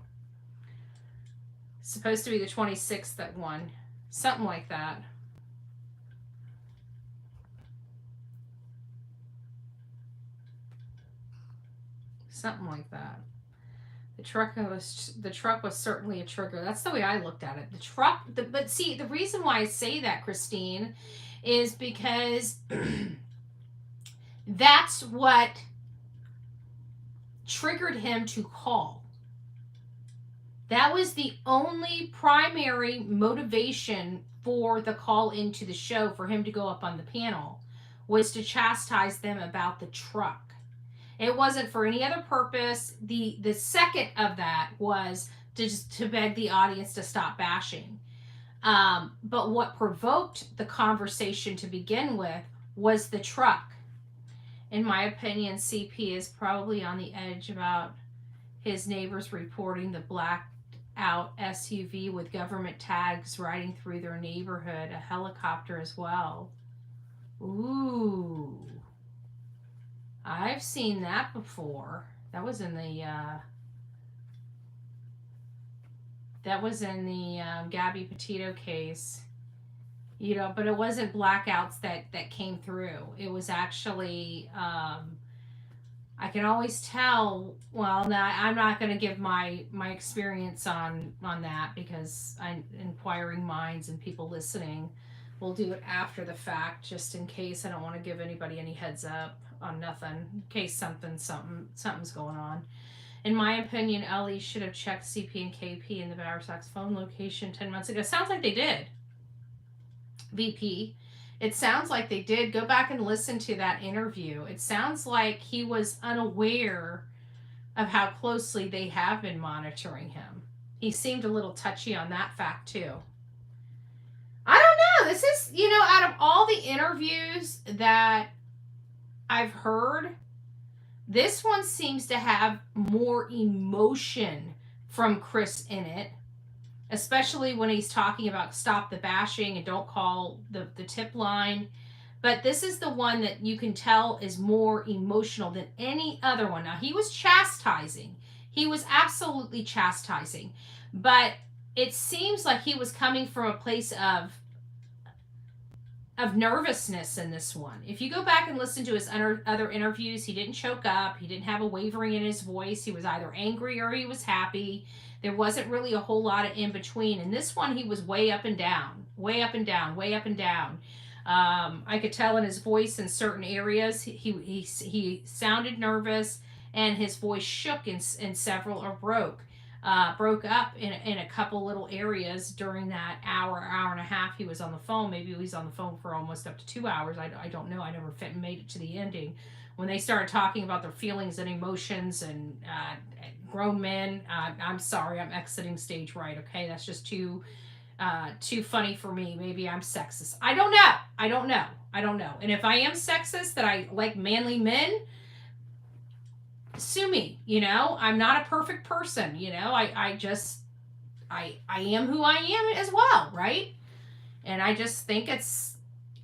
Supposed to be the 26th that one, something like that. Something like that. The truck was certainly a trigger. That's the way I looked at it. But see, the reason why I say that, Christine, is because that's what triggered him to call. That was the only primary motivation for the call into the show, for him to go up on the panel, was to chastise them about the truck. It wasn't for any other purpose. The second of that was to beg the audience to stop bashing. But what provoked the conversation to begin with was the truck. In my opinion, CP is probably on the edge about his neighbors reporting the blacked out SUV with government tags riding through their neighborhood, a helicopter as well. Ooh. I've seen that before. That was in the Gabby Petito case. You know, but it wasn't blackouts that came through. It was actually I can always tell. Well, now I'm not going to give my experience on that, because inquiring minds and people listening will do it after the fact, just in case. I don't want to give anybody any heads up on nothing, in case something's going on. In my opinion, Ellie should have checked CP and KP in the Bower Sox phone location 10 months ago. Sounds like they did. VP. It sounds like they did. Go back and listen to that interview. It sounds like he was unaware of how closely they have been monitoring him. He seemed a little touchy on that fact too. I don't know. This is, out of all the interviews that I've heard, this one seems to have more emotion from Chris in it, especially when he's talking about stop the bashing and don't call the tip line. But this is the one that you can tell is more emotional than any other one. Now, he was chastising. He was absolutely chastising. But it seems like he was coming from a place of nervousness in this one. If you go back and listen to his other interviews, he didn't choke up. He didn't have a wavering in his voice. He was either angry or he was happy. There wasn't really a whole lot of in between. In this one, he was way up and down, way up and down, way up and down. I could tell in his voice in certain areas he sounded nervous, and his voice shook in several, or broke up in a couple little areas during that hour and a half he was on the phone. Maybe he was on the phone for almost up to 2 hours. I don't know. I never made it to the ending. When they started talking about their feelings and emotions and grown men, I'm sorry, I'm exiting stage right. Okay, that's just too funny for me. Maybe I'm sexist. I don't know. And if I am sexist, that I like manly men, sue me. I'm not a perfect person. I am who I am as well, right? And I just think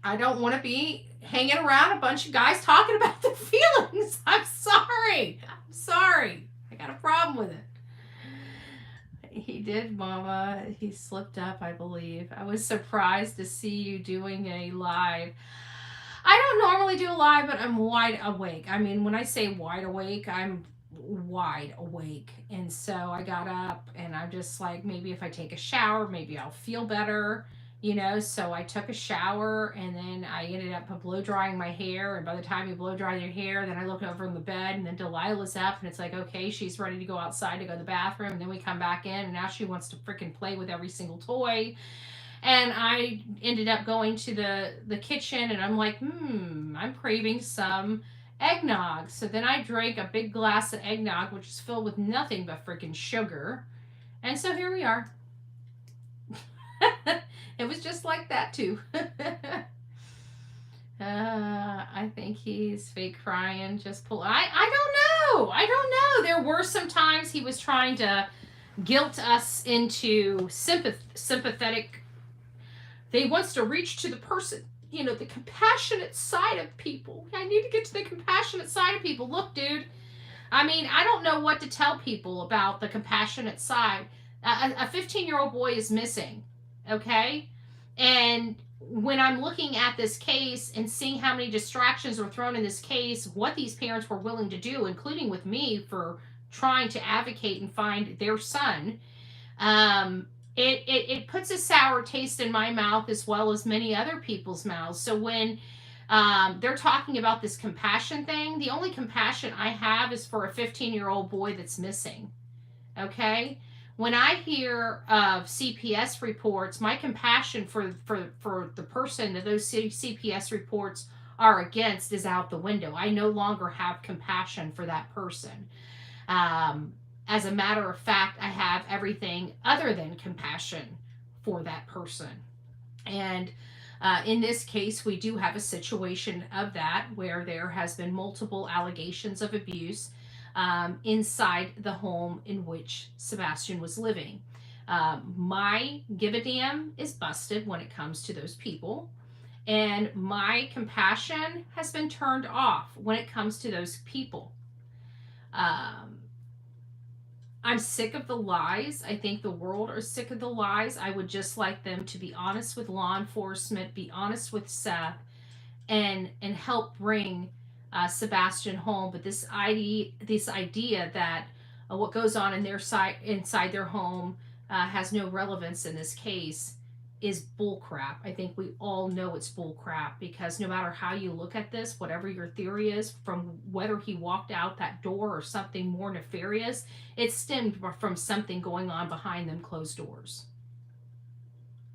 I don't want to be hanging around a bunch of guys talking about their feelings. I'm sorry. I got a problem with it. He did, Mama. He slipped up, I believe. I was surprised to see you doing a live. I don't normally do a live, but I'm wide awake. I mean, when I say wide awake, I'm wide awake. And so I got up and I'm just like, maybe if I take a shower, maybe I'll feel better. you know. So I took a shower, and then I ended up blow drying my hair. And by the time you blow dry your hair, then I look over in the bed, and then Delilah's up, and it's like, okay, she's ready to go outside to go to the bathroom. And then we come back in, and now she wants to freaking play with every single toy. And I ended up going to the kitchen, and I'm like, I'm craving some eggnog. So then I drank a big glass of eggnog, which is filled with nothing but freaking sugar. And so here we are. It was just like that too. I think he's fake crying. Just pull. I don't know. I don't know. There were some times he was trying to guilt us into sympathetic. They wants to reach to the person, you know, the compassionate side of people. I need to get to the compassionate side of people. Look, dude. I mean, I don't know what to tell people about the compassionate side. A 15-year-old boy is missing, okay? And when I'm looking at this case and seeing how many distractions were thrown in this case, what these parents were willing to do, including with me for trying to advocate and find their son, it puts a sour taste in my mouth as well as many other people's mouths. So when they're talking about this compassion thing, the only compassion I have is for a 15-year-old boy that's missing. Okay? When I hear of CPS reports, my compassion for the person that those CPS reports are against is out the window. I no longer have compassion for that person. As a matter of fact, I have everything other than compassion for that person. And in this case, we do have a situation of that where there has been multiple allegations of abuse inside the home in which Sebastian was living. My give a damn is busted when it comes to those people, and my compassion has been turned off when it comes to those people. I'm sick of the lies. I think the world are sick of the lies. I would just like them to be honest with law enforcement, be honest with Seth, and help bring Sebastian home. But this idea that what goes on in their side inside their home has no relevance in this case is bullcrap. I think we all know it's bullcrap, because no matter how you look at this, whatever your theory is, from whether he walked out that door or something more nefarious, it stemmed from something going on behind them closed doors.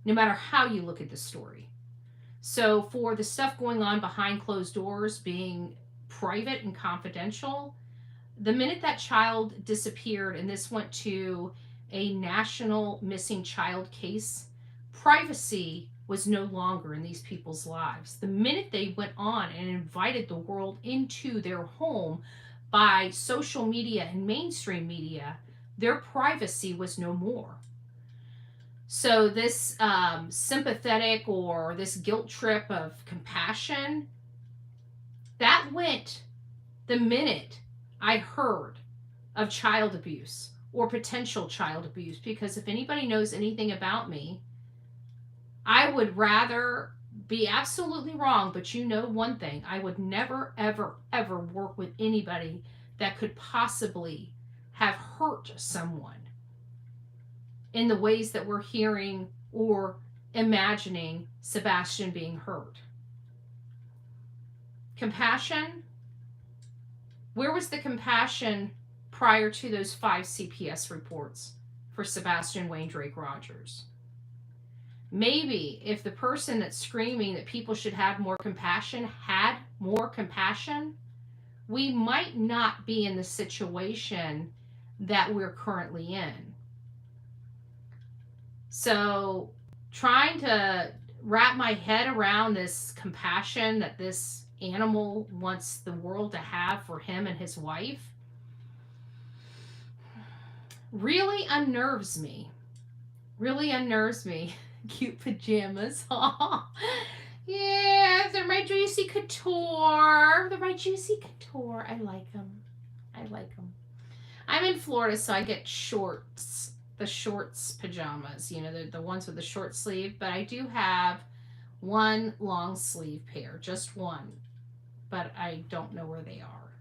No matter how you look at the story. So for the stuff going on behind closed doors being private and confidential, the minute that child disappeared, and this went to a national missing child case, privacy was no longer in these people's lives. The minute they went on and invited the world into their home by social media and mainstream media, their privacy was no more. So this sympathetic or this guilt trip of compassion, that went the minute I heard of child abuse or potential child abuse. Because if anybody knows anything about me, I would rather be absolutely wrong, but you know one thing, I would never, ever, ever work with anybody that could possibly have hurt someone in the ways that we're hearing or imagining Sebastian being hurt. Compassion? Where was the compassion prior to those 5 CPS reports for Sebastian Wayne Drake Rogers? Maybe if the person that's screaming that people should have more compassion had more compassion, we might not be in the situation that we're currently in. So trying to wrap my head around this compassion that this animal wants the world to have for him and his wife really unnerves me. Really unnerves me. Cute pajamas. Yeah, they're my Juicy Couture. They're my Juicy Couture. I like them. I like them. I'm in Florida, so I get shorts. The shorts pajamas. You know, the ones with the short sleeve. But I do have one long sleeve pair. Just one. But I don't know where they are.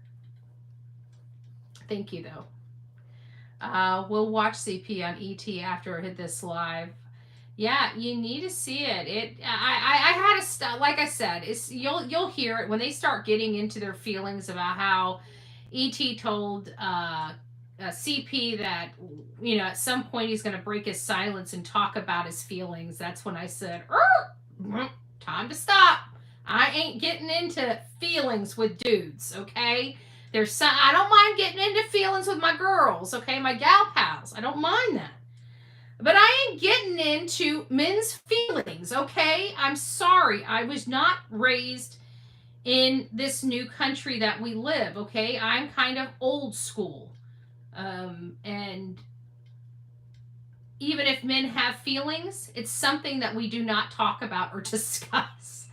Thank you, though. We'll watch CP on ET after I hit this live. Yeah, you need to see it. I had to stop. Like I said, it's you'll hear it when they start getting into their feelings about how ET told CP that at some point he's going to break his silence and talk about his feelings. That's when I said, time to stop. I ain't getting into feelings with dudes. Okay, there's some. I don't mind getting into feelings with my girls. Okay, my gal pals. I don't mind that. But I ain't getting into men's feelings, okay? I'm sorry. I was not raised in this new country that we live, okay? I'm kind of old school. And even if men have feelings, it's something that we do not talk about or discuss.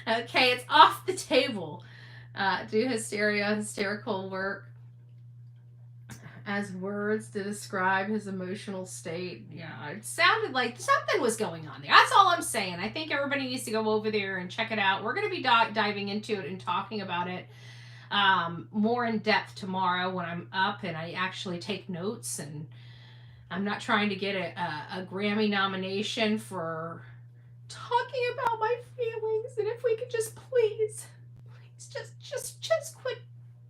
Okay, it's off the table. Do hysterical work as words to describe his emotional state. Yeah, it sounded like something was going on there. That's all I'm saying. I think everybody needs to go over there and check it out. We're going to be diving into it and talking about it more in depth tomorrow when I'm up and I actually take notes. And I'm not trying to get a Grammy nomination for talking about my feelings. And if we could just please just quit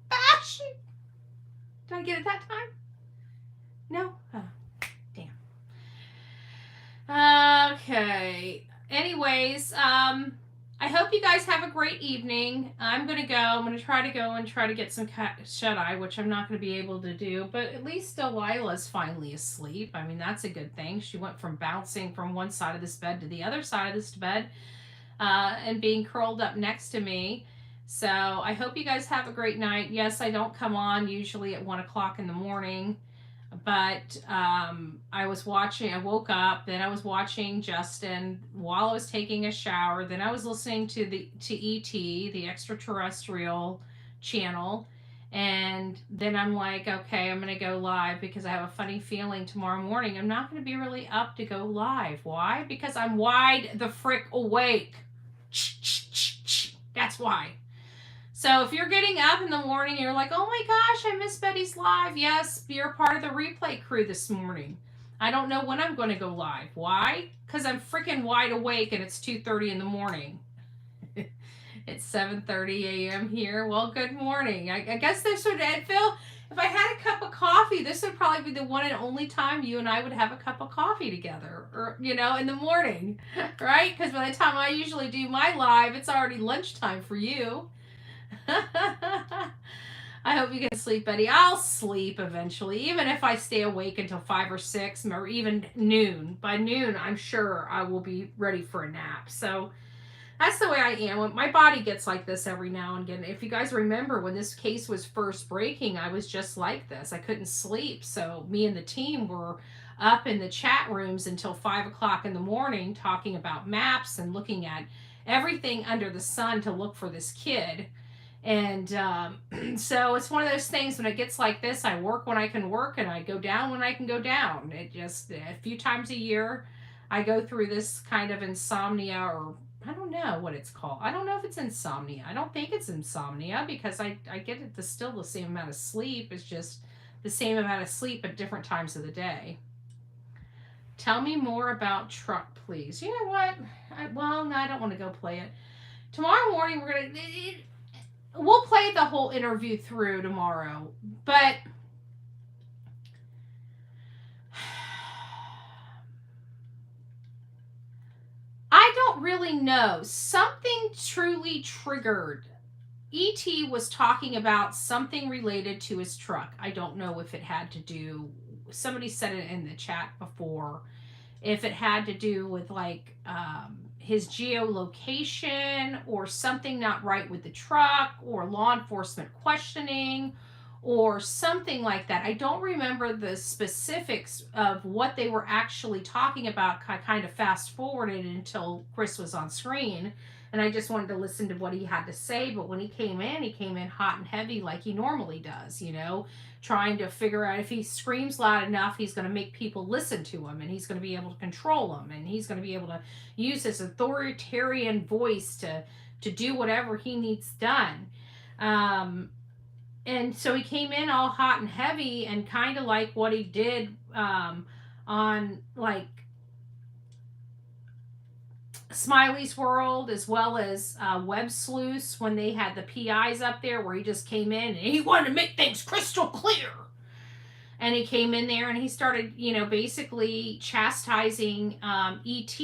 bashing. Did I get it that time? No? Oh, damn. Okay. Anyways, I hope you guys have a great evening. I'm going to go. I'm going to try to get some shut-eye, which I'm not going to be able to do. But at least Delilah's finally asleep. I mean, that's a good thing. She went from bouncing from one side of this bed to the other side of this bed and being curled up next to me. So I hope you guys have a great night. Yes, I don't come on usually at 1 o'clock in the morning, but I woke up, then I was watching Justin while I was taking a shower, then I was listening to ET, the extraterrestrial channel, and then I'm like, okay, I'm going to go live because I have a funny feeling tomorrow morning I'm not going to be really up to go live. Why? Because I'm wide the frick awake. That's why. So if you're getting up in the morning and you're like, oh my gosh, I missed Betty's live. Yes, you're part of the replay crew this morning. I don't know when I'm going to go live. Why? Because I'm freaking wide awake and it's 2:30 in the morning. It's 7:30 a.m. here. Well, good morning. I guess this would, Phil, if I had a cup of coffee, this would probably be the one and only time you and I would have a cup of coffee together, or, in the morning, right? Because by the time I usually do my live, it's already lunchtime for you. I hope you can sleep, Betty. I'll sleep eventually, even if I stay awake until 5 or 6 or even noon. By noon, I'm sure I will be ready for a nap. So that's the way I am. My body gets like this every now and again. If you guys remember when this case was first breaking, I was just like this. I couldn't sleep. So me and the team were up in the chat rooms until 5 o'clock in the morning talking about maps and looking at everything under the sun to look for this kid. And so it's one of those things when it gets like this, I work when I can work and I go down when I can go down. It just, a few times a year, I go through this kind of insomnia, or I don't know what it's called. I don't know if it's insomnia. I don't think it's insomnia because I get it still the same amount of sleep. It's just the same amount of sleep at different times of the day. Tell me more about truck, please. You know what? No, I don't want to go play it. Tomorrow morning, we'll play the whole interview through tomorrow, but I don't really know. Something truly triggered. E.T. was talking about something related to his truck. I don't know if it had to do, somebody said it in the chat before, if it had to do with like his geolocation or something not right with the truck or law enforcement questioning or something like that. I don't remember the specifics of what they were actually talking about. I kind of fast forwarded until Chris was on screen and I just wanted to listen to what he had to say. But when he came in hot and heavy like he normally does, trying to figure out if he screams loud enough, he's going to make people listen to him and he's going to be able to control them and he's going to be able to use his authoritarian voice to do whatever he needs done. And so he came in all hot and heavy, and kind of like what he did on like Smiley's World, as well as Web Sleuths, when they had the PIs up there, where he just came in and he wanted to make things crystal clear. And he came in there and he started, basically chastising ET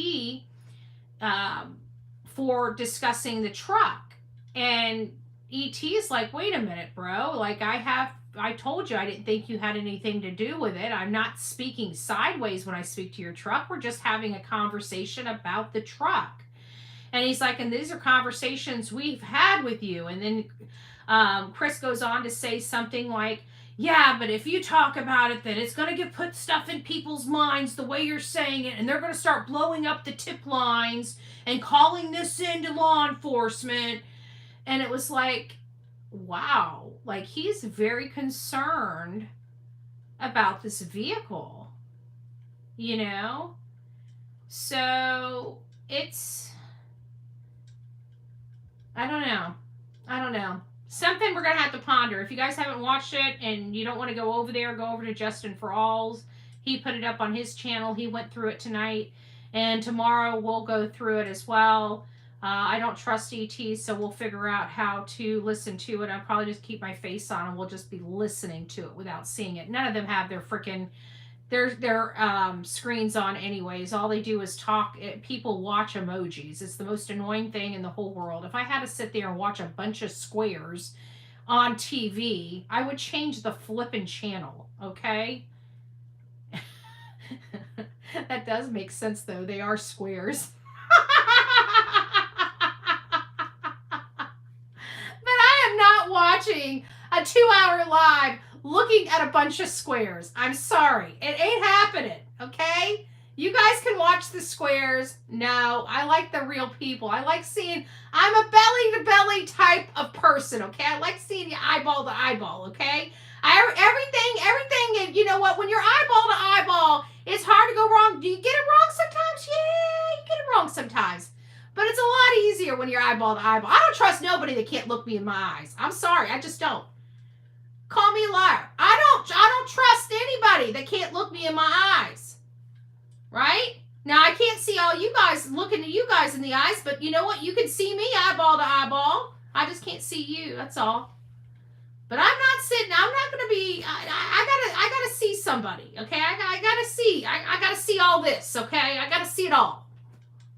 for discussing the truck. And ET is like, wait a minute, bro. Like, I told you I didn't think you had anything to do with it. I'm not speaking sideways when I speak to your truck. We're just having a conversation about the truck. And he's like, and these are conversations we've had with you. And then Chris goes on to say something like, yeah, but if you talk about it, then it's going to put stuff in people's minds the way you're saying it, and they're going to start blowing up the tip lines and calling this into law enforcement. And it was like, wow, like, he's very concerned about this vehicle, So it's, I don't know. Something we're going to have to ponder. If you guys haven't watched it and you don't want to go over there, go over to Justin for Alls. He put it up on his channel. He went through it tonight. And tomorrow we'll go through it as well. I don't trust ET, so we'll figure out how to listen to it. I'll probably just keep my face on and we'll just be listening to it without seeing it. None of them have their freaking their screens on anyways. All they do is talk. People watch emojis. It's the most annoying thing in the whole world. If I had to sit there and watch a bunch of squares on TV, I would change the flippin' channel, okay? That does make sense, though. They are squares. But I am not watching a 2-hour live looking at a bunch of squares. I'm sorry. It ain't happening, okay? You guys can watch the squares. No, I like the real people. I like seeing, I'm a belly-to-belly type of person, okay? I like seeing you eyeball to eyeball, okay? Everything, and you know what? When you're eyeball to eyeball, it's hard to go wrong. Do you get it wrong sometimes? Yeah, you get it wrong sometimes. But it's a lot easier when you're eyeball to eyeball. I don't trust nobody that can't look me in my eyes. I'm sorry, I just don't. Call me a liar. I don't trust anybody that can't look me in my eyes. Right? Now, I can't see all you guys looking at you guys in the eyes, but you know what? You can see me eyeball to eyeball. I just can't see you. That's all. But I'm not going to be, I gotta see somebody, okay? I gotta see all this, okay? I gotta see it all.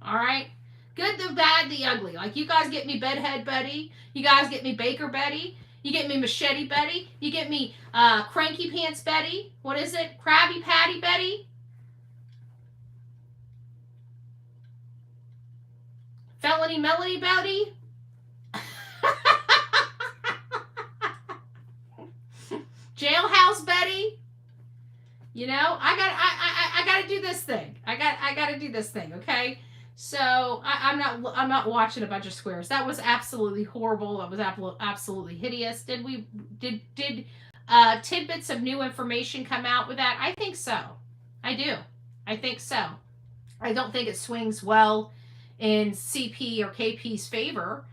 All right? Good, the bad, the ugly. Like, you guys get me Bedhead Betty. You guys get me Baker Betty. You get me Machete Betty. You get me Cranky Pants Betty. What is it? Krabby Patty Betty. Felony Melody Betty. Jailhouse Betty. I gotta do this thing. I gotta do this thing, okay? So I'm not watching a bunch of squares. That was absolutely horrible. That was absolutely hideous. Did tidbits of new information come out with that? I think so. I do. I think so. I don't think it swings well in CP or KP's favor,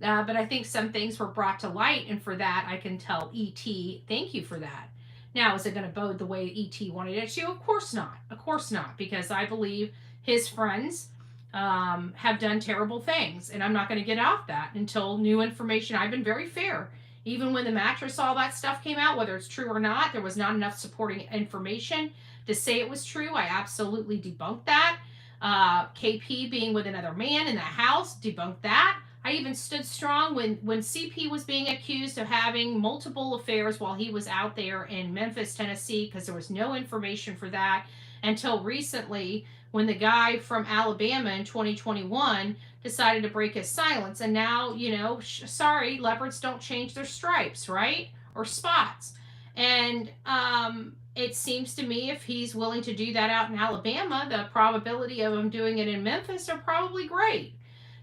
but I think some things were brought to light, and for that I can tell ET thank you for that. Now, is it going to bode the way ET wanted it to? Of course not. Of course not, because I believe his friends have done terrible things, and I'm not going to get off that until new information. I've been very fair. Even when the mattress, all that stuff came out, whether it's true or not, there was not enough supporting information to say it was true. I absolutely debunked that. KP being with another man in the house, debunked that. I even stood strong when CP was being accused of having multiple affairs while he was out there in Memphis, Tennessee, because there was no information for that until recently, when the guy from Alabama in 2021 decided to break his silence. And now, sorry, leopards don't change their stripes, right? Or spots. And it seems to me if he's willing to do that out in Alabama, the probability of him doing it in Memphis are probably great.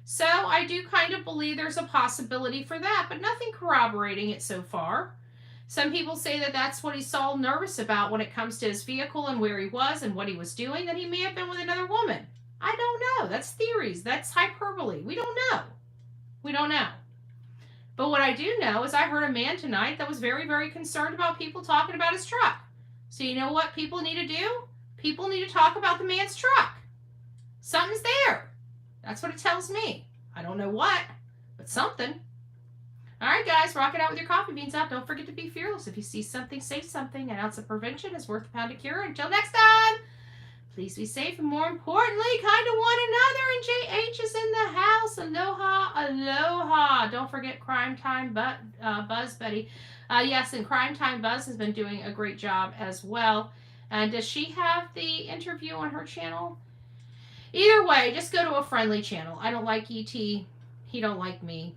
So I do kind of believe there's a possibility for that, but nothing corroborating it so far. Some people say that that's what he's all nervous about when it comes to his vehicle and where he was and what he was doing, that he may have been with another woman. I don't know. That's theories. That's hyperbole. We don't know. We don't know. But what I do know is I heard a man tonight that was very, very concerned about people talking about his truck. So you know what people need to do? People need to talk about the man's truck. Something's there. That's what it tells me. I don't know what, but something. All right, guys, rock it out with your coffee beans out. Don't forget to be fearless. If you see something, say something. An ounce of prevention is worth a pound of cure. Until next time, please be safe and, more importantly, kind to one another. And JH is in the house. Aloha, aloha. Don't forget Crime Time Buzz Betty. Yes, and Crime Time Buzz has been doing a great job as well. And does she have the interview on her channel? Either way, just go to a friendly channel. I don't like ET. He don't like me.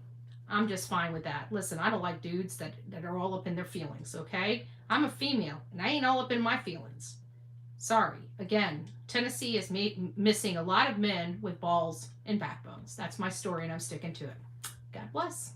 I'm just fine with that. Listen, I don't like dudes that are all up in their feelings, okay? I'm a female, and I ain't all up in my feelings. Sorry. Again, Tennessee is missing a lot of men with balls and backbones. That's my story, and I'm sticking to it. God bless.